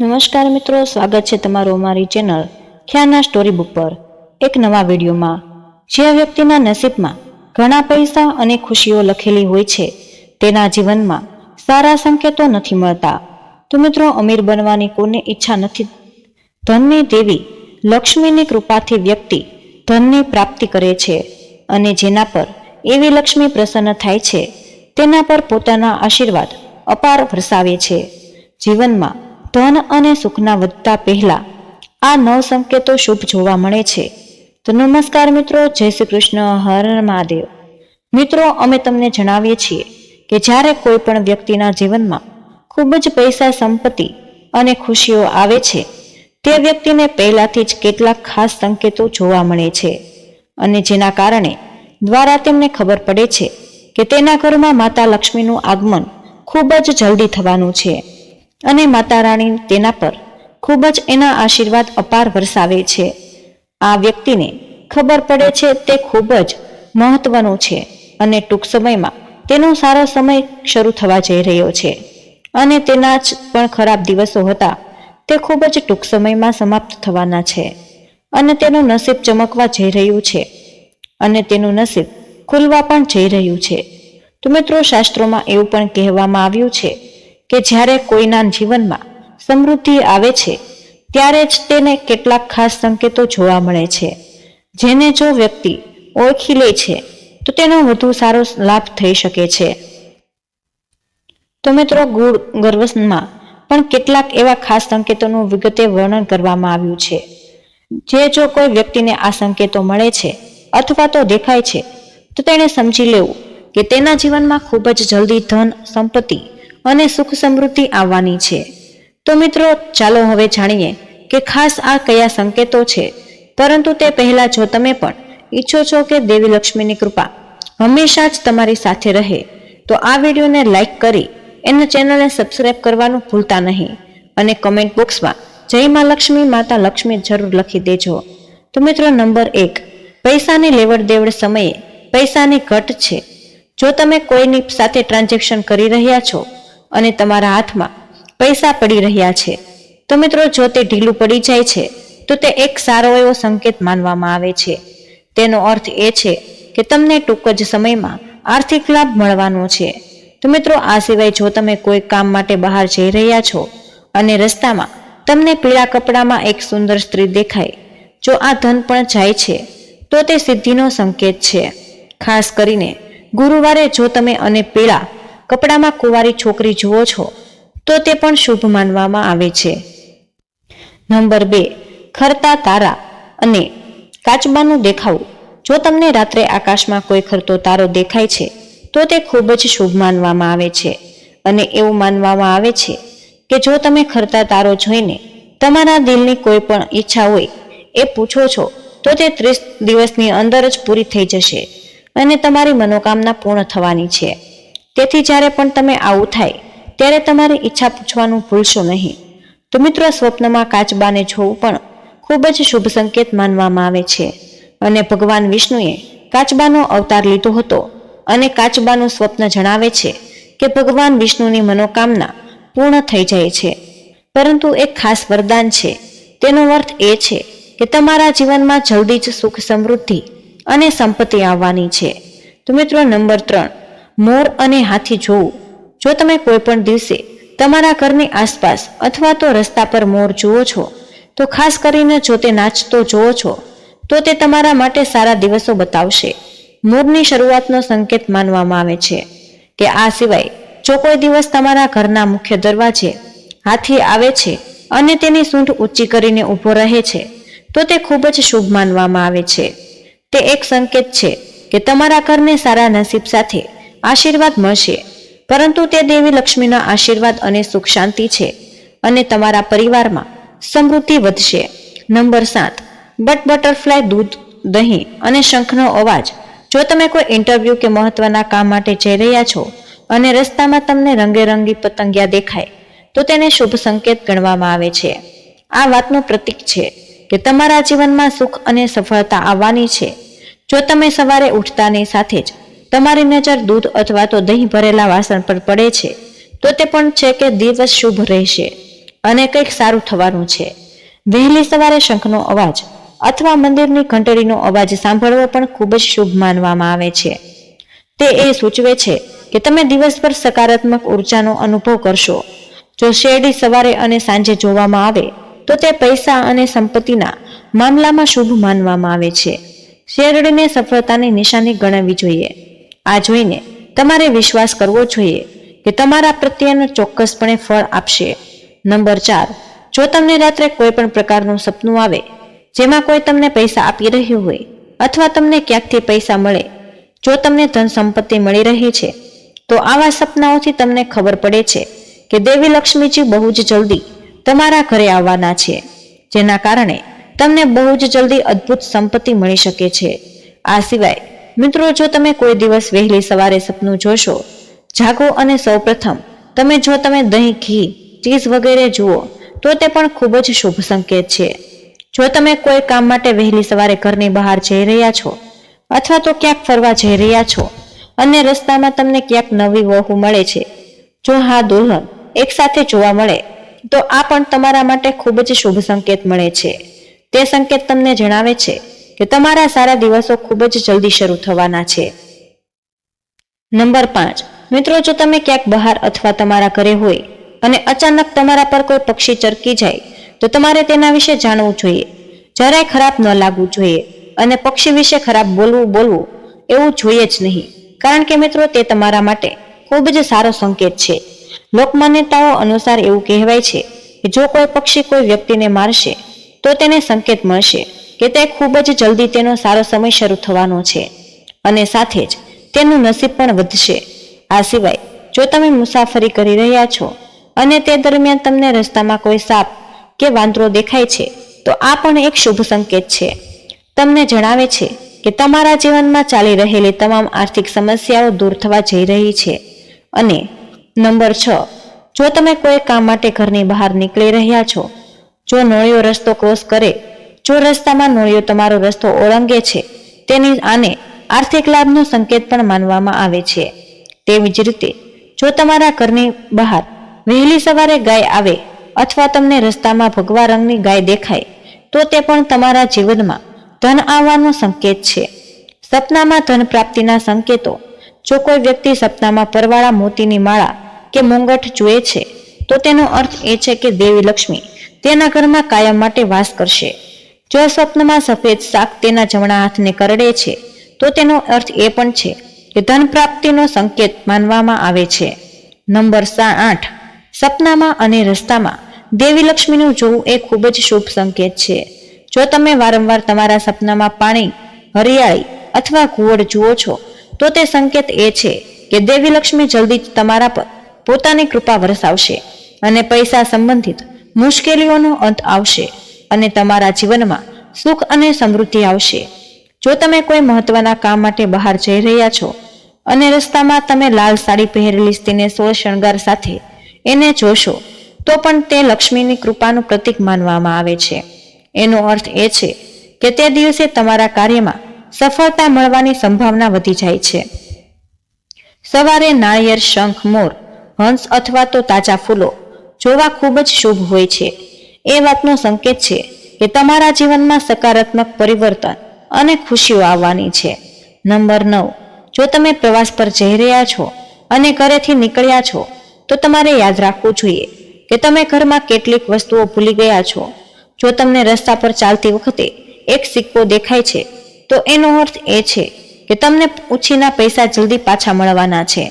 નમસ્કાર મિત્રો, સ્વાગત છે તમારું અમારી ચેનલ ખ્યાના સ્ટોરી બુક પર એક નવા વિડીયોમાં। જે વ્યક્તિના નસીબમાં ઘણા પૈસા અને ખુશીઓ લખેલી હોય છે તેના જીવનમાં સારા સંકેતો નથી મળતા। તો મિત્રો, અમીર બનવાની કોને ઈચ્છા નથી? ધનની દેવી લક્ષ્મીની કૃપાથી વ્યક્તિ ધનની પ્રાપ્તિ કરે છે અને જેના પર એવી લક્ષ્મી પ્રસન્ન થાય છે તેના પર પોતાના આશીર્વાદ અપાર વરસાવે છે। જીવનમાં ધન અને સુખના વધતા પહેલા આ 9 સંકેતો શુભ જોવા મળે છે। તો નમસ્કાર મિત્રો, જય શ્રી કૃષ્ણ, હર હર મહાદેવ। મિત્રો, અમે તમને જણાવીએ છીએ કે જ્યારે કોઈ પણ વ્યક્તિના જીવનમાં ખૂબ જ પૈસા, સંપત્તિ અને ખુશીઓ આવે છે તે વ્યક્તિને પહેલાથી જ કેટલાક ખાસ સંકેતો જોવા મળે છે અને જેના કારણે દ્વારા તેમને ખબર પડે છે કે તેના ઘરમાં માતા લક્ષ્મીનું આગમન ખૂબ જ જલ્દી થવાનું છે અને માતા રાણી તેના પર ખૂબ જ એના આશીર્વાદ અપાર વરસાવે છે। આ વ્યક્તિને ખબર પડે છે તે ખૂબ જ મહત્વનું છે અને ટૂંક સમયમાં તેનો સારો સમય શરૂ થવા જઈ રહ્યો છે અને તેના જ પણ ખરાબ દિવસો હતા તે ખૂબ જ ટૂંક સમયમાં સમાપ્ત થવાના છે અને તેનું નસીબ ચમકવા જઈ રહ્યું છે અને તેનું નસીબ ખુલવા પણ જઈ રહ્યું છે। તો મિત્રો, શાસ્ત્રોમાં એવું પણ કહેવામાં આવ્યું છે કે જ્યારે કોઈના જીવનમાં સમૃદ્ધિ આવે છે ત્યારે જ તેને કેટલાક ખાસ સંકેતો જોવા મળે છે જેને જો વ્યક્તિ ઓળખી લે છે તો તેનો વધુ સારો લાભ થઈ શકે છે। તો મિત્રો, ગુણ ગર્વમાં પણ કેટલાક એવા ખાસ સંકેતોનું વિગતે વર્ણન કરવામાં આવ્યું છે જે જો કોઈ વ્યક્તિને આ સંકેતો મળે છે અથવા તો દેખાય છે તો તેણે સમજી લેવું કે તેના જીવનમાં ખૂબ જ જલ્દી ધન, સંપત્તિ અને સુખ સમૃદ્ધિ આવવાની છે। તો મિત્રો, ચાલો હવે જાણીએ કે ખાસ આ કયા સંકેતો છે। પરંતુ તે પહેલા જો તમે પણ ઈચ્છો છો કે દેવી લક્ષ્મીની કૃપા હંમેશા જ તમારી સાથે રહે તો આ વિડીયોને લાઈક કરી એને ચેનલને સબસ્ક્રાઈબ કરવાનું ભૂલતા નહીં અને કમેન્ટ બોક્સમાં જય માં લક્ષ્મી, માતા લક્ષ્મી જરૂર લખી દેજો। તો મિત્રો, નંબર 1, પૈસાની લેવડ દેવડ સમયે પૈસાની ઘટ છે। જો તમે કોઈની સાથે ટ્રાન્ઝેક્શન કરી રહ્યા છો અને તમારા હાથમાં પૈસા પડી રહ્યા છે તો મિત્રો, જો તે ઢીલું પડી જાય છે તો તે એક સારો એવો સંકેત માનવામાં આવે છે। તેનો અર્થ એ છે કે તમને ટૂંક જ સમયમાં આર્થિક લાભ મળવાનો છે। તો મિત્રો, આ સિવાય જો તમે કોઈ કામ માટે બહાર જઈ રહ્યા છો અને રસ્તામાં તમને પીળા કપડામાં એક સુંદર સ્ત્રી દેખાય, જો આ ધન પણ જાય છે તો તે સિદ્ધિનો સંકેત છે। ખાસ કરીને ગુરુવારે જો તમે અને પીળા કપડામાં કુંવારી છોકરી જુઓ છો તો તે પણ શુભ માનવામાં આવે છે। નંબર 2, ખરતા તારા અને કાચબાનું દેખાવું। જો તમને રાત્રે આકાશમાં કોઈ ખરતો તારો દેખાય છે તો તે ખૂબ જ શુભ માનવામાં આવે છે અને એવું માનવામાં આવે છે કે જો તમે ખરતા તારો જોઈને તમારા દિલની કોઈ પણ ઈચ્છા હોય એ પૂછો છો તો તે 30 દિવસની અંદર જ પૂરી થઈ જશે અને તમારી મનોકામના પૂર્ણ થવાની છે। તેથી જ્યારે પણ તમે આવું થાય ત્યારે તમારી ઈચ્છા પૂછવાનું ભૂલશો નહીં। તો મિત્રો, સ્વપ્નમાં કાચબાને જોવું પણ ખૂબ જ શુભ સંકેત માનવામાં આવે છે અને ભગવાન વિષ્ણુએ કાચબાનો અવતાર લીધો હતો અને કાચબાનું સ્વપ્ન જણાવે છે કે ભગવાન વિષ્ણુની મનોકામના પૂર્ણ થઈ જાય છે। પરંતુ એક ખાસ વરદાન છે, તેનો અર્થ એ છે કે તમારા જીવનમાં જલ્દી જ સુખ, સમૃદ્ધિ અને સંપત્તિ આવવાની છે। તો મિત્રો, નંબર 3, મોર અને હાથી જોવું। જો તમે કોઈ પણ દિવસે તમારા ઘરની આસપાસ અથવા તો રસ્તા પર મોર જુઓ છો તો ખાસ કરીને જો તે નાચતો જુઓ છો તો તે તમારા માટે સારા દિવસો બતાવશે। મોરની શરૂઆતનો સંકેત માનવામાં આવે છે કે આ સિવાય જો કોઈ દિવસ તમારા ઘરના મુખ્ય દરવાજે હાથી આવે છે અને તેની સૂંઢ ઊંચી કરીને ઊભો રહે છે તો તે ખૂબ જ શુભ માનવામાં આવે છે। તે એક સંકેત છે કે તમારા ઘરને સારા નસીબ સાથે આશીર્વાદ મળશે, પરંતુ તે દેવી લક્ષ્મીના આશીર્વાદ અને સુખ શાંતિ છે અને તમારા પરિવારમાં સમૃદ્ધિ વધશે। નંબર 7, બટરફ્લાય, દૂધ, દહીં અને શંખનો અવાજ। જો તમે કોઈ ઇન્ટરવ્યૂ કે મહત્વના કામ માટે જઈ રહ્યા છો અને રસ્તામાં તમને રંગેરંગી પતંગિયા દેખાય તો તેને શુભ સંકેત ગણવામાં આવે છે। આ વાતનું પ્રતીક છે કે તમારા જીવનમાં સુખ અને સફળતા આવવાની છે। જો તમે સવારે ઉઠતાની સાથે જ તમારી નજર દૂધ અથવા તો દહીં ભરેલા વાસણ પર પડે છે તો તે પણ છે કે દિવસ શુભ રહેશે। અને કંઈક સારું થવાનું છે. વહેલી સવારે શંખનો અવાજ અથવા મંદિરની ઘંટડીનો અવાજ સાંભળવો પણ ખૂબ જ શુભ માનવામાં આવે છે. તે એ સૂચવે છે કે તમે દિવસભર સકારાત્મક ઉર્જાનો અનુભવ કરશો. જો શેરડી સવારે અને સાંજે જોવામાં આવે તો તે પૈસા અને સંપત્તિના મામલામાં શુભ માનવામાં આવે છે. શેરડીને સફળતાની નિશાની ગણવી જોઈએ. આ જોઈને તમારે વિશ્વાસ કરવો જોઈએ કે તમારા પ્રત્યેનું ચોક્કસપણે ફળ આપશે. નંબર 4, જો તમને રાત્રે કોઈ પણ પ્રકારનું સપનું આવે જેમાં કોઈ તમને પૈસા આપી રહ્યું હોય અથવા તમને ક્યાંકથી પૈસા મળે, જો તમને ધન સંપત્તિ મળી રહી છે, તો આવા સપનાઓથી તમને ખબર પડે છે કે દેવી લક્ષ્મીજી બહુ જ જલ્દી તમારા ઘરે આવવાના છે, જેના કારણે તમને બહુ જ જલ્દી અદ્ભુત સંપત્તિ મળી શકે છે. આ સિવાય મિત્રો, જો તમે કોઈ દિવસ વહેલી સવારે સપનું જોશો, જાગો અને સૌપ્રથમ તમે દહીં, ઘી, ચીઝ વગેરે જુઓ તો તે પણ ખૂબ જ શુભ સંકેત છે. જો તમે કોઈ કામ માટે વહેલી સવારે ઘરની બહાર જઈ રહ્યા છો અથવા તો ક્યાંક ફરવા જઈ રહ્યા છો અને રસ્તામાં તમને ક્યાંક નવી વહુ મળે છે, જો હા દુલ્હન એકસાથે જોવા મળે તો આ પણ તમારા માટે ખૂબ જ શુભ સંકેત મળે છે. તે સંકેત તમને જણાવે છે કે તમારા સારા દિવસો ખૂબ જ જલ્દી શરૂ થવાના છે. નંબર 5, મિત્રો, જો તમે ક્યાંક બહાર અથવા તમારા ઘરે હોય અને અચાનક તમારા પર કોઈ પક્ષી ચરકી જાય તો તમારે તેના વિશે જાણવું જોઈએ. જરાય ખરાબ ન લાગવું જોઈએ અને પક્ષી વિશે ખરાબ બોલવું એવું જોઈએ જ નહીં, કારણ કે મિત્રો તે તમારા માટે ખૂબ જ સારો સંકેત છે. લોકમાન્યતાઓ અનુસાર એવું કહેવાય છે કે જો કોઈ પક્ષી કોઈ વ્યક્તિને મારશે તો તેને સંકેત મળશે કે તે ખૂબ જ જલ્દી તેનો સારો સમય શરૂ થવાનો છે અને સાથે જ તેનું નસીબ પણ વધશે. આ સિવાય જો તમે મુસાફરી કરી રહ્યા છો અને તે દરમિયાન તમને રસ્તામાં કોઈ સાપ કે વાંદરો દેખાય છે તો આ પણ એક શુભ સંકેત છે. તમને જણાવે છે કે તમારા જીવનમાં ચાલી રહેલી તમામ આર્થિક સમસ્યાઓ દૂર થવા જઈ રહી છે. અને નંબર 6, જો તમે કોઈ કામ માટે ઘરની બહાર નીકળી રહ્યા છો, જો નોળિયો રસ્તો ક્રોસ કરે, જો રસ્તામાં નોળિયો તમારો રસ્તો ઓળંગે છે, આને આર્થિક લાભનો સંકેત પણ માનવામાં આવે છે. તેવી જ રીતે જો તમારા ઘરની બહાર વહેલી સવારે ગાય આવે અથવા તમને રસ્તામાં ભગવા રંગની ગાય દેખાય તો તે પણ તમારા જીવનમાં ધન આવવાનો સંકેત છે. સપનામાં ધન પ્રાપ્તિના સંકેતો. જો કોઈ વ્યક્તિ સપનામાં પરવાળા મોતીની માળા કે મુંગટ જુએ છે તો તેનો અર્થ એ છે કે દેવી લક્ષ્મી તેના ઘરમાં કાયમ માટે વાસ કરશે. જો સ્વપ્નમાં સફેદ શાક તેના જમણા હાથને કરડે છે તો તેનો અર્થ એ પણ છે કે ધન પ્રાપ્તિનો સંકેત માનવામાં આવે છે. નંબર 8, સપનામાં અને રસ્તામાં દેવી લક્ષ્મીનું જોવું એ ખૂબ જ શુભ સંકેત છે. જો તમે વારંવાર તમારા સપનામાં પાણી, હરિયાળી અથવા ઘુવડ જુઓ છો તો તે સંકેત એ છે કે દેવી લક્ષ્મી જલ્દી જ તમારા પર પોતાની કૃપા વરસાવશે અને પૈસા સંબંધિત મુશ્કેલીઓનો અંત આવશે અને તમારા જીવનમાં સુખ અને સમૃદ્ધિ આવશે. જો તમે કોઈ મહત્વના કામ માટે બહાર જઈ રહ્યા છો અને રસ્તામાં તમે લાલ સાડી પહેરેલી સ્ત્રીને સોળ શણગાર સાથે એને જોશો તો પણ તે લક્ષ્મીની કૃપાનું પ્રતીક માનવામાં આવે છે. એનો અર્થ એ છે કે તે દિવસે તમારા કાર્યમાં સફળતા મળવાની સંભાવના વધી જાય છે. સવારે નાળિયેર, શંખ, મોર, હંસ અથવા તો તાજા ફૂલો જોવા ખૂબ જ શુભ હોય છે. એ વાતનો સંકેત છે કે તમારા જીવનમાં સકારાત્મક પરિવર્તન અને ખુશીઓ આવવાની છે. નંબર 9, જો તમે પ્રવાસ પર જઈ રહ્યા છો અને ઘરેથી નીકળ્યા છો તો તમારે યાદ રાખવું જોઈએ કે તમે ઘરમાં કેટલીક વસ્તુઓ ભૂલી ગયા છો. જો તમને રસ્તા પર ચાલતી વખતે એક સિક્કો દેખાય છે તો એનો અર્થ એ છે કે તમને ઉછીના પૈસા જલ્દી પાછા મળવાના છે.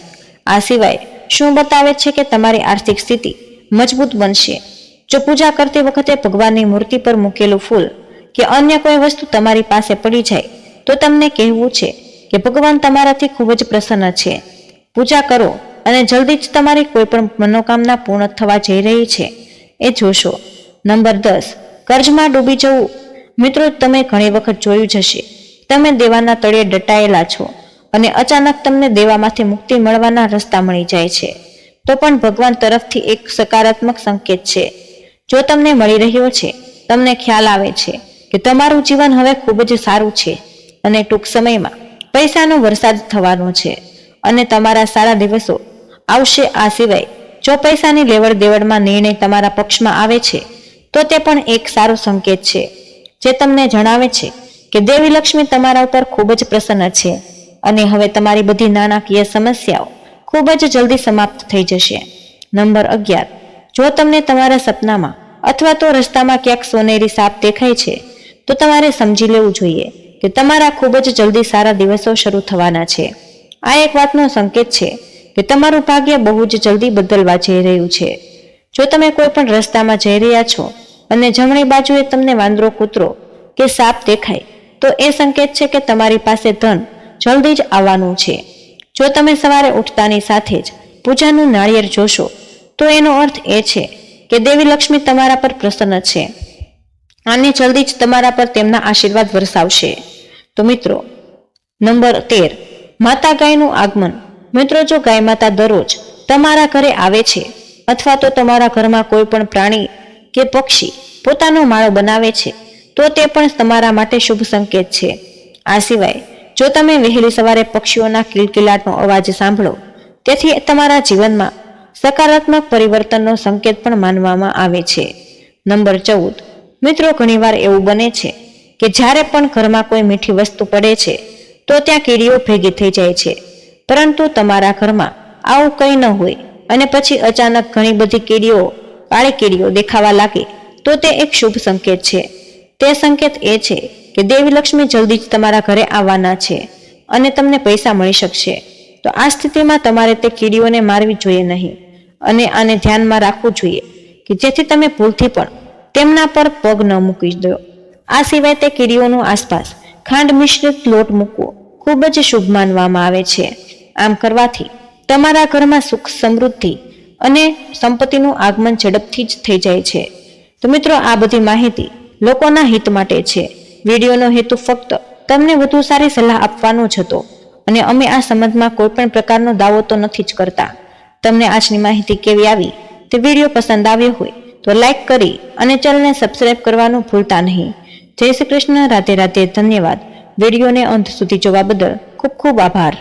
આ સિવાય શું બતાવે છે કે તમારી આર્થિક સ્થિતિ મજબૂત બનશે. જો પૂજા કરતી વખતે ભગવાનની મૂર્તિ પર મૂકેલું ફૂલ કે અન્ય કોઈ વસ્તુ તમારી પાસે પડી જાય તો તમને કહેવું છે કે ભગવાન તમારાથી ખૂબ જ પ્રસન્ન છે. પૂજા કરો અને જલ્દી જ તમારી કોઈ પણ મનોકામના પૂર્ણ થવા જઈ રહી છે એ જોશો. નંબર 10, કર્જમાં ડૂબી જવું. મિત્રો, તમે ઘણી વખત જોયું જ હશે, તમે દેવાના તળિયે દટાયેલા છો અને અચાનક તમને દેવામાંથી મુક્તિ મળવાના રસ્તા મળી જાય છે તો પણ ભગવાન તરફથી એક સકારાત્મક સંકેત છે. જો તમને મળી રહ્યો છે, તમને ખ્યાલ આવે છે કે તમારું જીવન હવે ખૂબ જ સારું છે અને ટૂંક સમયમાં પૈસાનો વરસાદ થવાનો છે અને તમારા સારા દિવસો આવશે. આ સિવાય જો પૈસાની લેવડ દેવડમાં નિર્ણય તમારા પક્ષમાં આવે છે તો તે પણ એક સારો સંકેત છે, જે તમને જણાવે છે કે દેવી લક્ષ્મી તમારા ઉપર ખૂબ જ પ્રસન્ન છે અને હવે તમારી બધી નાણાકીય સમસ્યાઓ ખૂબ જ જલ્દી સમાપ્ત થઈ જશે. નંબર 11, જો તમને તમારા સપનામાં અથવા તો રસ્તામાં ક્યાંક સોનેરી સાપ દેખાય છે તો તમારે સમજી લેવું જોઈએ કે તમારા ખૂબ જ જલ્દી સારા દિવસો શરૂ થવાના છે. આ એક વાતનો સંકેત છે કે તમારું ભાગ્ય બહુ જ જલ્દી બદલવા જઈ રહ્યું છે. જો તમે કોઈ પણ રસ્તામાં જઈ રહ્યા છો અને જમણી બાજુએ તમને વાંદરો, કૂતરો કે સાપ દેખાય તો એ સંકેત છે કે તમારી પાસે ધન જલ્દી જ આવવાનું છે. જો તમે સવારે ઉઠતાની સાથે જ પૂજાનું નાળિયેર જોશો તો એનો અર્થ એ છે કે દેવી લક્ષ્મી તમારા પર પ્રસન્ન છે અને જલ્દી જ તમારા પર તેમના આશીર્વાદ વરસાવશે. તો મિત્રો, નંબર 13, માતા ગાયનું આગમન. મિત્રો, જો ગાય માતા દરરોજ તમારા ઘરે આવે છે અથવા તો તમારા ઘરમાં કોઈ પણ પ્રાણી કે પક્ષી પોતાનો માળો બનાવે છે તો તે પણ તમારા માટે શુભ સંકેત છે. આ સિવાય જો તમે વહેલી સવારે પક્ષીઓના કિલકિલાટનો અવાજ સાંભળો, તેથી તમારા જીવનમાં સકારાત્મક પરિવર્તનનો સંકેત પણ માનવામાં આવે છે. નંબર 14, મિત્રો, ઘણીવાર એવું બને છે કે જ્યારે પણ ઘરમાં કોઈ મીઠી વસ્તુ પડે છે તો ત્યાં કીડીઓ ભેગી થઈ જાય છે, પરંતુ તમારા ઘરમાં આવું કંઈ ન હોય અને પછી અચાનક ઘણી બધી કીડીઓ, કાળી કીડીઓ દેખાવા લાગે તો તે એક શુભ સંકેત છે. તે સંકેત એ છે કે દેવી લક્ષ્મી જલ્દી જ તમારા ઘરે આવવાના છે અને તમને પૈસા મળી શકશે. તો આ સ્થિતિમાં તમારે તે કીડીઓને મારવી જોઈએ નહીં અને આને ધ્યાનમાં રાખવું જોઈએ કે જેથી તમે ભૂલથી પણ તેમના પર પગ ન મૂકી દો. આ સિવાય તે કીડીઓનું આસપાસ ખાંડ મિશ્રિત લોટ મૂકવો ખૂબ જ શુભ માનવામાં આવે છે. આમ કરવાથી તમારા ઘરમાં સુખ, સમૃદ્ધિ અને સંપત્તિનું આગમન ઝડપથી જ થઈ જાય છે. તો મિત્રો, આ બધી માહિતી લોકોના હિત માટે છે. વિડીયોનો હેતુ ફક્ત તમને વધુ સારી સલાહ આપવાનો જ હતો અને અમે આ સંબંધમાં કોઈ પણ પ્રકારનો દાવો તો નથી જ કરતા. તમને આજની માહિતી કેવી આવી તે વિડીયો પસંદ આવ્યો હોય તો લાઈક કરી અને ચેનલને સબસ્ક્રાઇબ કરવાનું ભૂલતા નહીં. જય શ્રી કૃષ્ણ. રાધે રાધે. ધન્યવાદ. વિડીયોને અંત સુધી જોવા બદલ ખૂબ ખૂબ આભાર.